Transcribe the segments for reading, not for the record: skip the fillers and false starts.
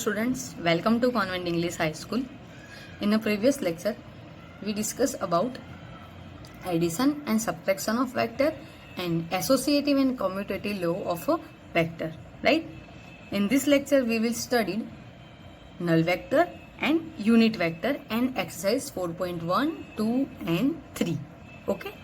students, welcome to Convent English High School. In a previous lecture, we discussed about addition and subtraction of vector and associative and commutative law of a vector, right? In this lecture, we will study null vector and unit vector and exercise 4.1, 2 and 3. Okay?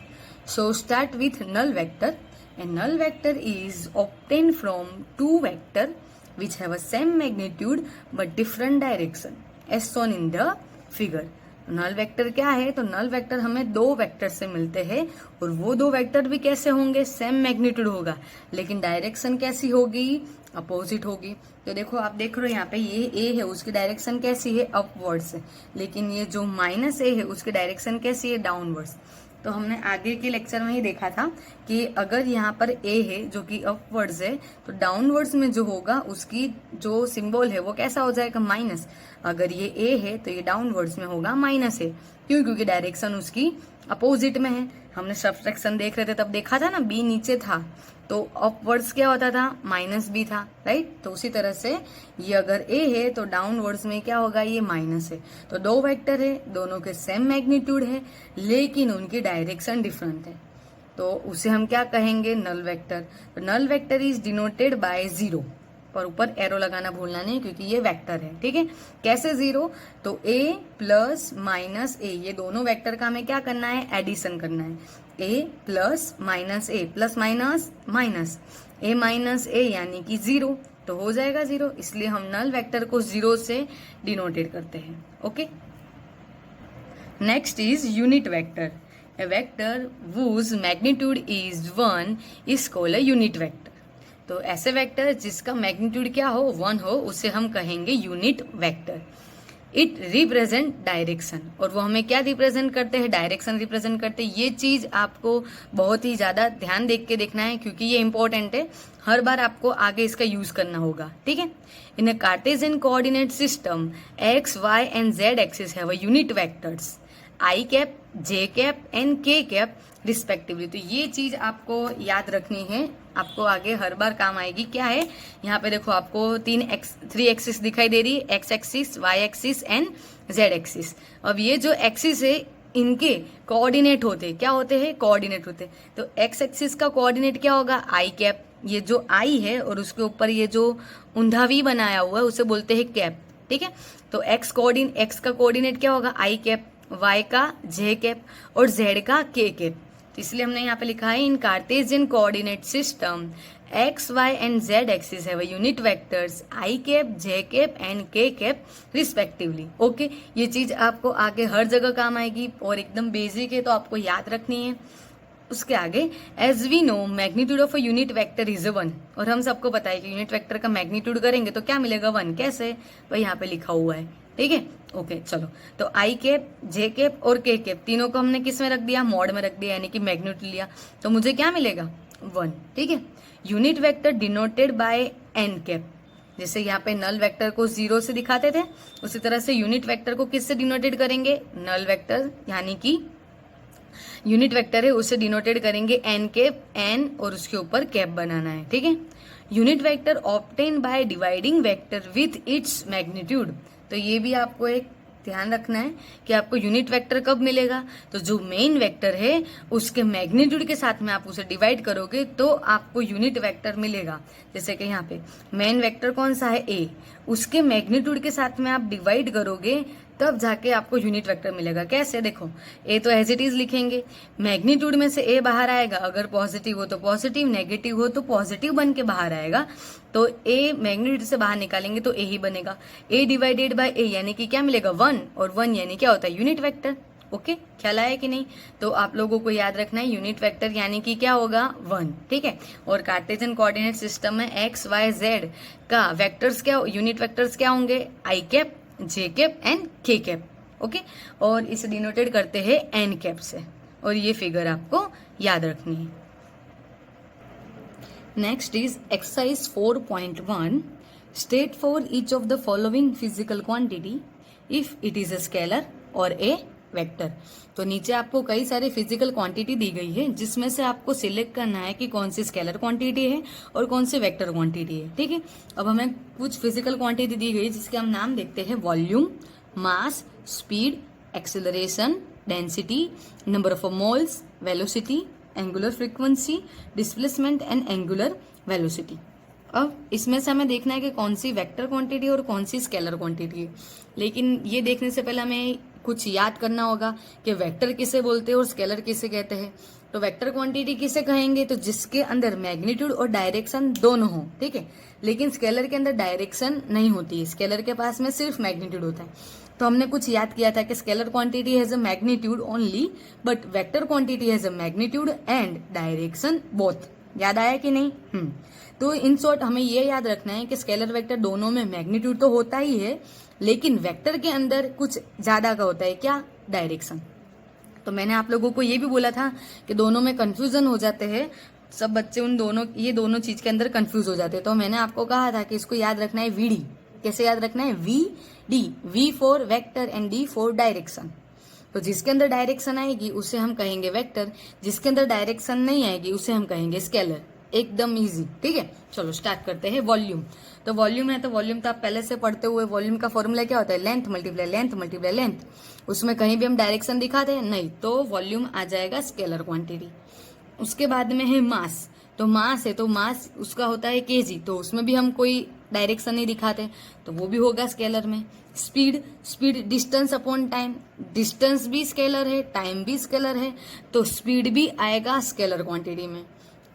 So start with null vector, and null vector is obtained from two vector which have a same magnitude but different direction as shown in the figure. Null vector क्या है? तो null vector हमें दो vector से मिलते हैं और वो दो वेक्टर भी कैसे होंगे? सेम मैग्नीट्यूड होगा, लेकिन डायरेक्शन कैसी होगी? अपोजिट होगी. तो देखो, आप देख रहे हो यहाँ पे ये ए है, उसकी डायरेक्शन कैसी है? अपवर्ड्स है. लेकिन ये जो माइनस ए है उसकी डायरेक्शन कैसी है? डाउनवर्ड्स. तो हमने आगे के लेक्चर में ही देखा था कि अगर यहाँ पर ए है जो कि अपवर्ड्स है, तो डाउनवर्ड्स में जो होगा उसकी जो सिंबल है वो कैसा हो जाएगा? माइनस. अगर ये ए है तो ये डाउनवर्ड्स में होगा माइनस है. क्यों? क्योंकि डायरेक्शन उसकी अपोजिट में है. हमने सब्ट्रैक्शन देख रहे थे तब देखा था ना, बी नीचे था तो अपवर्ड्स क्या होता था? माइनस बी था, राइट? तो उसी तरह से ये अगर ए है तो डाउनवर्ड्स में क्या होगा? ये माइनस है. तो दो वेक्टर है, दोनों के सेम मैग्नीट्यूड है, लेकिन उनकी डायरेक्शन डिफरेंट है. तो उसे हम क्या कहेंगे? Null vector. तो null vector is denoted by zero, पर ऊपर एरो लगाना भूलना नहीं क्योंकि ये वेक्टर है. ठीक है? कैसे जीरो? तो ए प्लस माइनस ए, ये दोनों वेक्टर का हमें क्या करना है? एडिशन करना है. ए प्लस माइनस ए प्लस माइनस माइनस ए माइनस ए यानी कि जीरो, तो हो जाएगा जीरो. इसलिए हम नल वेक्टर को जीरो से डिनोटेड करते हैं. Okay. Next is unit vector. A vector whose magnitude is 1 is called a unit vector. तो ऐसे वेक्टर जिसका मैग्नीट्यूड क्या हो? 1 हो, उसे हम कहेंगे unit vector. It represent direction, और वो हमें क्या रिप्रेजेंट करते हैं? डायरेक्शन रिप्रेजेंट करते हैं. ये चीज आपको बहुत ही ज्यादा ध्यान देख के देखना है क्योंकि ये इंपॉर्टेंट है. हर बार आपको आगे इसका यूज करना होगा. ठीक है? In a Cartesian coordinate system x y and Z axis have a unit vectors i cap, j cap and k cap respectively. तो ये चीज आपको याद रखनी है, आपको आगे हर बार काम आएगी. क्या है? यहाँ पे देखो, आपको थ्री एक्सिस दिखाई दे रही है, X axis, Y axis and Z axis. अब ये जो एक्सिस है इनके कोऑर्डिनेट होते क्या होते हैं? कोऑर्डिनेट होते. तो एक्स एक्सिस का कोऑर्डिनेट क्या होगा? आई कैप. ये जो आई है और उसके ऊपर ये जो ऊंधा वी बनाया हुआ है उसे बोलते हैं कैप. ठीक है? तो एक्स का कोऑर्डिनेट क्या होगा? आई कैप, वाई का जे कैप और जेड का के कैप. तो इसलिए हमने यहाँ पे लिखा है in Cartesian coordinate system x y and Z axis have unit vectors i cap, j cap and k cap respectively. Okay. ये चीज आपको आगे हर जगह काम आएगी और एकदम बेसिक है तो आपको याद रखनी है. उसके आगे, as we know magnitude of a unit vector is 1, और हम सबको पता है कि यूनिट वेक्टर का मैग्नीट्यूड करेंगे तो क्या मिलेगा? 1. कैसे? तो यहाँ पे लिखा हुआ है. ठीक है? ओके. चलो, तो आई कैप, जे कैप और के कैप तीनों को हमने किस में रख दिया? मॉड में रख दिया, यानी कि मैग्नीट्यूड लिया. तो मुझे क्या मिलेगा? 1. ठीक है? Unit vector denoted by N cap. जैसे यहाँ पे नल वेक्टर को 0 से दिखाते थे, उसी तरह से यूनिट वेक्टर को किससे डिनोटेड करेंगे? नल वेक्टर, यानी कि यूनिट वेक्टर है उसे डिनोटेड करेंगे एन कैप, एन और उसके ऊपर कैप बनाना है. ठीक है? Unit vector obtain by dividing vector with its magnitude. तो ये भी आपको एक ध्यान रखना है कि आपको यूनिट वेक्टर कब मिलेगा? तो जो मेन वेक्टर है उसके मैग्नीट्यूड के साथ में आप उसे डिवाइड करोगे तो आपको यूनिट वेक्टर मिलेगा. जैसे कि यहाँ पे मेन वेक्टर कौन सा है? ए. उसके मैग्नीट्यूड के साथ में आप डिवाइड करोगे तब जाके आपको यूनिट वेक्टर मिलेगा. कैसे? देखो, ए तो एज इट इज लिखेंगे, मैग्नीट्यूड में से ए बाहर आएगा, अगर पॉजिटिव हो तो पॉजिटिव, नेगेटिव हो तो पॉजिटिव बन के बाहर आएगा. तो ए मैग्नीट्यूड से बाहर निकालेंगे तो ए ही बनेगा. ए डिवाइडेड बाय ए यानी कि क्या मिलेगा? 1, और 1 यानी क्या होता है? Unit vector. ओके. ख्याल आया कि नहीं? तो आप लोगों को याद रखना है यूनिट वेक्टर यानी कि क्या होगा? 1. ठीक है? और कार्टेशियन कोऑर्डिनेट सिस्टम में एक्स वाई जेड का वेक्टर्स क्या, यूनिट वेक्टर्स क्या होंगे? आई cap, j cap and k cap. Okay. और इसे डिनोटेड करते हैं एन कैप से, और ये फिगर आपको याद रखनी है. Next is exercise 4.1. State for each of the following physical quantity if it is a scalar और ए वेक्टर। तो नीचे आपको कई सारी फिजिकल क्वांटिटी दी गई है जिसमें से आपको सिलेक्ट करना है कि कौन सी स्केलर क्वांटिटी है और कौन सी वेक्टर क्वांटिटी है। ठीक है, अब हमें कुछ फिजिकल क्वांटिटी दी गई जिसके हम नाम देखते हैं। Volume, mass, speed, acceleration, density, number of moles, velocity, angular frequency, displacement and angular velocity. अब इसमें से हमें देखना है कि कौन सी वेक्टर क्वांटिटी और कौन सी स्केलर क्वांटिटी है। लेकिन ये देखने से पहले हमें कुछ याद करना होगा कि वेक्टर किसे बोलते हैं और स्केलर किसे कहते हैं। तो वेक्टर क्वांटिटी किसे कहेंगे, तो जिसके अंदर मैग्नीट्यूड और डायरेक्शन दोनों हो। ठीक है, लेकिन स्केलर के अंदर डायरेक्शन नहीं होती है, स्केलर के पास में सिर्फ मैग्नीट्यूड होता है। तो हमने कुछ याद किया था कि scalar quantity has a magnitude only but vector quantity has a magnitude and direction both. याद आया कि नहीं? तो इन शॉर्ट हमें ये याद रखना है कि स्केलर वेक्टर दोनों में मैग्नीट्यूड तो होता ही है, लेकिन वेक्टर के अंदर कुछ ज्यादा का होता है, क्या? डायरेक्शन। तो मैंने आप लोगों को ये भी बोला था कि दोनों में कंफ्यूजन हो जाते हैं, सब बच्चे ये दोनों चीज के अंदर कंफ्यूज हो जाते हैं। तो मैंने आपको कहा था कि इसको याद रखना है वीडी। कैसे याद रखना है? V D, V for vector and D for direction. तो जिसके अंदर डायरेक्शन आएगी उसे हम कहेंगे वेक्टर, जिसके अंदर डायरेक्शन नहीं आएगी उसे हम कहेंगे स्केलर। एकदम इजी। ठीक है, चलो स्टार्ट करते हैं। वॉल्यूम, तो वॉल्यूम है, तो वॉल्यूम तो आप पहले से पढ़ते हुए, वॉल्यूम का फॉर्मूला क्या होता है? Length multiply length multiply length. उसमें कहीं भी हम डायरेक्शन दिखाते हैं नहीं, तो वॉल्यूम आ जाएगा स्केलर क्वांटिटी। उसके बाद में है मास, तो मास है तो मास उसका होता है केजी, तो उसमें भी हम कोई डायरेक्शन नहीं दिखाते, तो वो भी होगा स्केलर में। Speed, speed distance upon time, distance भी स्केलर है, टाइम भी स्केलर है, तो स्पीड भी आएगा स्केलर क्वांटिटी में।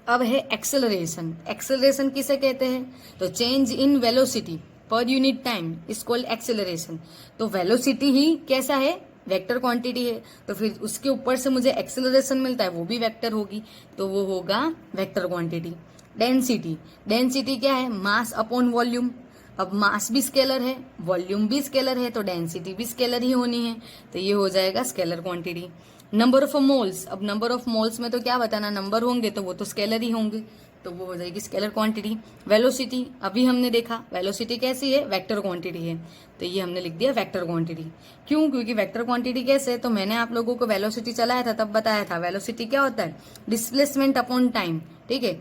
अब है एक्सेलरेशन, एक्सेलरेशन किसे कहते हैं? तो चेंज इन वेलोसिटी पर unit time is called acceleration. तो वेलोसिटी ही कैसा है? वेक्टर क्वांटिटी है, तो फिर उसके ऊपर से मुझे एक्सेलरेशन मिलता है, वो भी वेक्टर होगी, तो वो होगा वेक्टर क्वांटिटी। डेंसिटी, डेंसिटी क्या है? Mass upon volume. अब मास भी स्केलर है, वॉल्यूम भी स्केलर है, तो डेंसिटी भी स्केलर ही होनी है, तो ये हो जाएगा scalar quantity. Number of moles, अब नंबर ऑफ मोल्स में तो क्या बताना, नंबर होंगे तो वो तो स्केलर ही होंगे, तो वो हो जाएगी स्केलर क्वांटिटी। वेलोसिटी, अभी हमने देखा वेलोसिटी कैसी है? वेक्टर क्वांटिटी है, तो ये हमने लिख दिया वेक्टर क्वांटिटी। क्यों? क्योंकि वेक्टर क्वांटिटी कैसे है, तो मैंने आप लोगों को वेलोसिटी चलाया था तब बताया था, वेलोसिटी क्या होता है? Displacement upon time. ठीक है,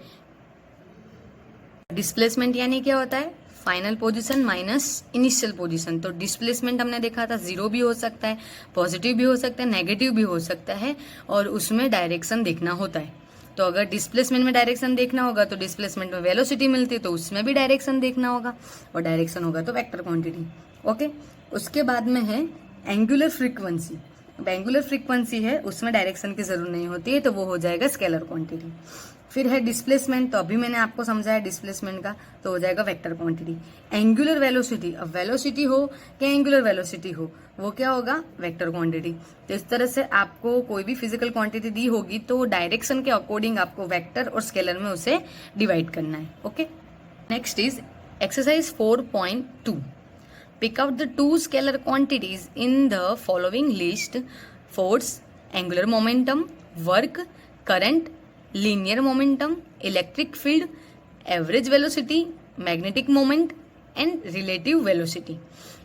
डिस्प्लेसमेंट यानी क्या होता है? Final position minus initial position. तो डिस्प्लेसमेंट हमने देखा था, जीरो भी हो सकता है, पॉजिटिव भी हो सकता है, नेगेटिव भी हो सकता है, और उसमें डायरेक्शन देखना होता है। तो अगर डिस्प्लेसमेंट में डायरेक्शन देखना होगा तो डिस्प्लेसमेंट में वेलोसिटी मिलती है, तो उसमें भी डायरेक्शन देखना होगा, और डायरेक्शन होगा तो वेक्टर क्वांटिटी। ओके, उसके बाद में है एंगुलर फ्रीक्वेंसी। अब एंगुलर फ्रीक्वेंसी है, उसमें डायरेक्शन की जरूरत नहीं होती है, तो वो हो जाएगा स्केलर क्वांटिटी। फिर है डिस्प्लेसमेंट, तो अभी मैंने आपको समझाया डिस्प्लेसमेंट का, तो हो जाएगा वेक्टर क्वांटिटी। एंगुलर वेलोसिटी, अब वेलोसिटी हो या एंगुलर वेलोसिटी हो, वो क्या होगा? Vector quantity. तो इस तरह से आपको कोई भी फिजिकल क्वांटिटी दी होगी तो डायरेक्शन के अकॉर्डिंग आपको वेक्टर और स्केलर में उसे डिवाइड करना है। Okay, next is exercise 4.2। Pick out the two scalar quantities in the following list: force, angular momentum, work, current, linear momentum, electric field, average velocity, magnetic moment and relative velocity।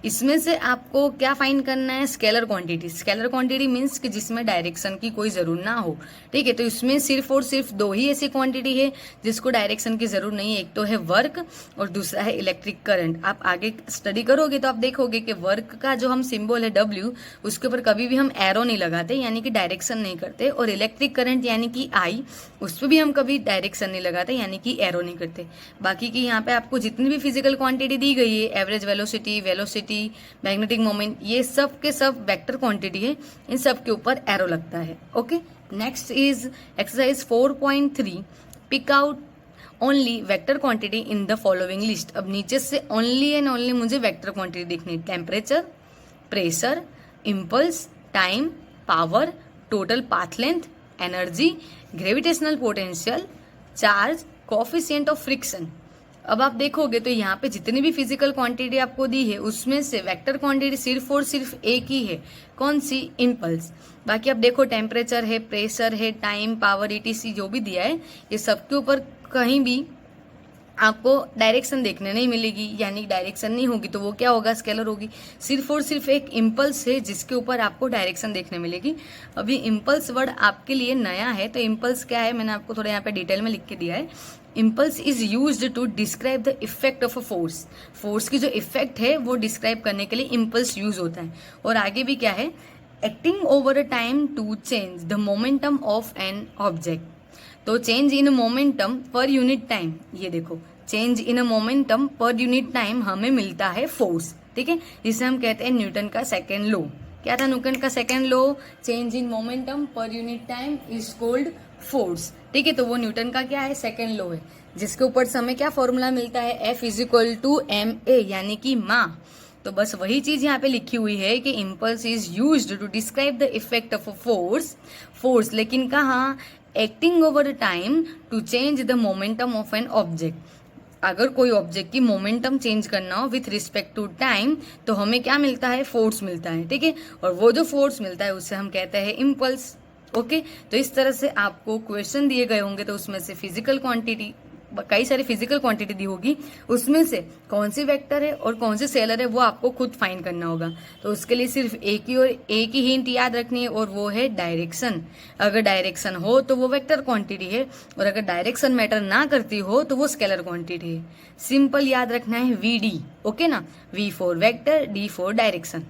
इसमें से आपको क्या find करना है? Scalar quantity. Scalar quantity means कि जिसमें direction की कोई जरूरत ना हो। ठीक है, तो इसमें सिर्फ और सिर्फ दो ही ऐसी क्वांटिटी है जिसको डायरेक्शन की जरूरत नहीं है, एक तो है वर्क और दूसरा है इलेक्ट्रिक करंट। आप आगे स्टडी करोगे तो आप देखोगे कि वर्क का जो हम सिंबल है W, उसके ऊपर कभी भी हम एरो नहीं लगाते, यानी कि डायरेक्शन नहीं करते, और इलेक्ट्रिक करंट यानी कि I, उस पर भी हम कभी डायरेक्शन नहीं लगाते, यानी कि एरो नहीं करते। बाकी की यहाँ पे आपको जितनी भी फिजिकल क्वांटिटी दी गई है, average velocity, velocity, magnetic moment, ये सब के सब वेक्टर क्वांटिटी है, इन सब के ऊपर एरो लगता है। Okay, next is exercise 4.3। Pick out only vector quantity in the following list. अब नीचे से ओनली एंड ओनली मुझे वेक्टर क्वांटिटी देखनी है। Temperature, pressure, impulse, time, power, total path length, energy, gravitational potential, charge, coefficient of friction. अब आप देखोगे तो यहाँ पे जितनी भी फिजिकल क्वांटिटी आपको दी है उसमें से वेक्टर क्वांटिटी सिर्फ और सिर्फ एक ही है, कौन सी? इम्पल्स। बाकी आप देखो टेम्परेचर है, प्रेशर है, टाइम, पावर, ETC जो भी दिया है, ये सबके ऊपर कहीं भी आपको डायरेक्शन देखने नहीं मिलेगी, यानी डायरेक्शन नहीं होगी तो वो क्या होगा, स्केलर होगी। सिर्फ और सिर्फ एक इम्पल्स है जिसके ऊपर आपको डायरेक्शन देखने मिलेगी। अभी इम्पल्स वर्ड आपके लिए नया है, तो इम्पल्स क्या है मैंने आपको थोड़ा यहाँ पे डिटेल में लिख के दिया है। Impulse is used to describe the effect of a force. Force की जो इफेक्ट है वो डिस्क्राइब करने के लिए इम्पल्स यूज होता है। और आगे भी क्या है, acting over a time to change the momentum of an object. तो change in momentum per unit time, ये देखो change in momentum per unit time हमें मिलता है फोर्स, ठीक है, जिसे हम कहते हैं न्यूटन का सेकेंड लॉ। क्या था न्यूटन का second law, change in momentum per unit time is called force, ठीक है। तो वो न्यूटन का क्या है, सेकेंड लॉ है, जिसके ऊपर से हमें क्या फॉर्मूला मिलता है, F is equal to ma, यानी कि मा। तो बस वही चीज यहाँ पे लिखी हुई है कि impulse is used to describe the effect of a force, लेकिन कहाँ, acting over time to change the momentum of an object. अगर कोई ऑब्जेक्ट की मोमेंटम चेंज करना हो विथ रिस्पेक्ट टू टाइम तो हमें क्या मिलता है, फोर्स मिलता है, ठीक है। और वो जो फोर्स मिलता है उसे हम कहते हैं इम्पल्स। ओके, तो इस तरह से आपको क्वेश्चन दिए गए होंगे, तो उसमें से फिजिकल क्वांटिटी, कई सारी फिजिकल क्वांटिटी दी होगी, उसमें से कौन सी वेक्टर है और कौन सी स्केलर है वो आपको खुद फाइंड करना होगा। तो उसके लिए सिर्फ एक ही हिंट याद रखनी है, और वो है डायरेक्शन। अगर डायरेक्शन हो तो वो वेक्टर क्वांटिटी है, और अगर डायरेक्शन मैटर ना करती हो तो वो स्केलर क्वांटिटी है। सिंपल याद रखना है VD, ओके ना, V for vector, D for direction.